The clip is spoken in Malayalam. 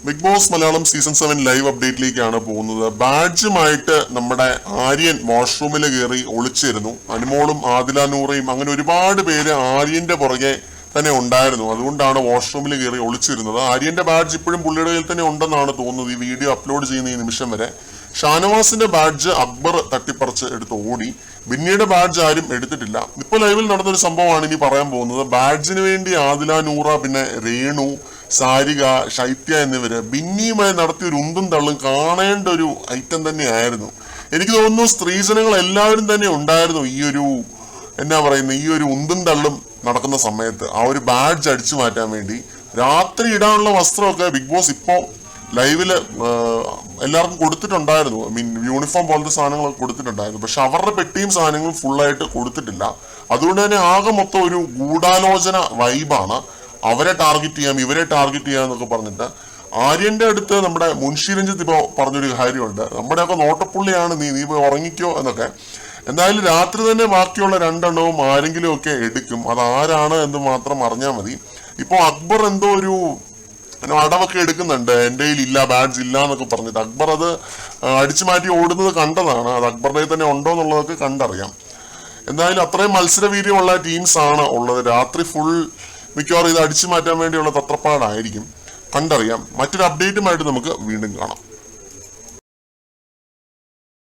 Big Boss Malayalam season 7 live അപ്ഡേറ്റിലേക്കാണ് പോകുന്നത്. ബാഡ്ജുമായിട്ട് നമ്മുടെ ആര്യൻ വാഷ്റൂമിൽ കയറി ഒളിച്ചിരുന്നു. അനുമോളും ആദില നൂറയും അങ്ങനെ ഒരുപാട് പേര് ആര്യന്റെ പുറകെ തന്നെ ഉണ്ടായിരുന്നു. അതുകൊണ്ടാണ് വാഷ്റൂമിൽ കയറി ഒളിച്ചിരുന്നത്. ആര്യന്റെ ബാഡ്ജ് ഇപ്പോഴും പുള്ളിയുടെ കയ്യിൽ തന്നെ ഉണ്ടെന്നാണ് തോന്നുന്നത് ഈ വീഡിയോ അപ്ലോഡ് ചെയ്യുന്ന ഈ നിമിഷം വരെ. ഷാനവാസിന്റെ ബാഡ്ജ് അക്ബർ തട്ടിപ്പറിച്ച് എടുത്ത് ഓടി. ബിന്നിയുടെ ബാഡ്ജ് ആരും എടുത്തിട്ടില്ല. ഇപ്പൊ ലൈവിൽ നടന്നൊരു സംഭവമാണ് ഇനി പറയാൻ പോകുന്നത്. ബാഡ്ജിന് വേണ്ടി ആദില നൂറ, പിന്നെ രേണു, സാരിക, ശൈത്യ എന്നിവര് ബിന്നിയുമായി നടത്തിയ ഒരു ഉന്തും തള്ളും കാണേണ്ട ഒരു ഐറ്റം തന്നെയായിരുന്നു. എനിക്ക് തോന്നുന്നു സ്ത്രീജനങ്ങൾ എല്ലാവരും തന്നെ ഉണ്ടായിരുന്നു ഈ ഒരു ഉന്തും തള്ളും നടക്കുന്ന സമയത്ത്. ആ ഒരു ബാഡ്ജ് അടിച്ചു മാറ്റാൻ വേണ്ടി രാത്രി ഇടാനുള്ള വസ്ത്രമൊക്കെ ബിഗ് ബോസ് ഇപ്പോ ലൈവില് എല്ലാവർക്കും കൊടുത്തിട്ടുണ്ടായിരുന്നു. യൂണിഫോം പോലത്തെ സാധനങ്ങളൊക്കെ കൊടുത്തിട്ടുണ്ടായിരുന്നു. പക്ഷെ അവരുടെ പെട്ടിയും സാധനങ്ങളും ഫുള്ളായിട്ട് കൊടുത്തിട്ടില്ല. അതുകൊണ്ട് തന്നെ ആകെ മൊത്തം ഒരു ഗൂഢാലോചന വൈബാണ്. അവരെ ടാർഗറ്റ് ചെയ്യാം, ഇവരെ ടാർഗറ്റ് ചെയ്യാം എന്നൊക്കെ പറഞ്ഞിട്ട്. ആര്യന്റെ അടുത്ത് നമ്മുടെ മുൻഷി രഞ്ജിത്ത് ഇപ്പോ പറഞ്ഞൊരു കാര്യമുണ്ട്, നമ്മുടെയൊക്കെ നോട്ടപ്പുള്ളിയാണ് നീ പോയി ഉറങ്ങിക്കോ എന്നൊക്കെ. എന്തായാലും രാത്രി തന്നെ ബാക്കിയുള്ള 2 എണ്ണവും ആരെങ്കിലും ഒക്കെ എടുക്കും. അത് ആരാണ് എന്ന് മാത്രം അറിഞ്ഞാൽ മതി. ഇപ്പൊ അക്ബർ എന്തോ ഒരു അടവൊക്കെ എടുക്കുന്നുണ്ട്, എൻ്റെ കയ്യിൽ ഇല്ല, ബാഡ്ജ് ഇല്ല എന്നൊക്കെ പറഞ്ഞിട്ട്. അക്ബർ അത് അടിച്ചു മാറ്റി ഓടുന്നത് കണ്ടതാണ്. അത് അക്ബറിന്റെ തന്നെ ഉണ്ടോ എന്നുള്ളതൊക്കെ കണ്ടറിയാം. എന്തായാലും അത്രയും മത്സരവീര്യമുള്ള ടീംസ് ആണ് ഉള്ളത്. രാത്രി ഫുൾ മിക്കവാറും ഇത് അടിച്ചു മാറ്റാൻ വേണ്ടിയുള്ള തത്രപ്പാടായിരിക്കും. കണ്ടറിയാം. മറ്റൊരു അപ്ഡേറ്റുമായിട്ട് നമുക്ക് വീണ്ടും കാണാം.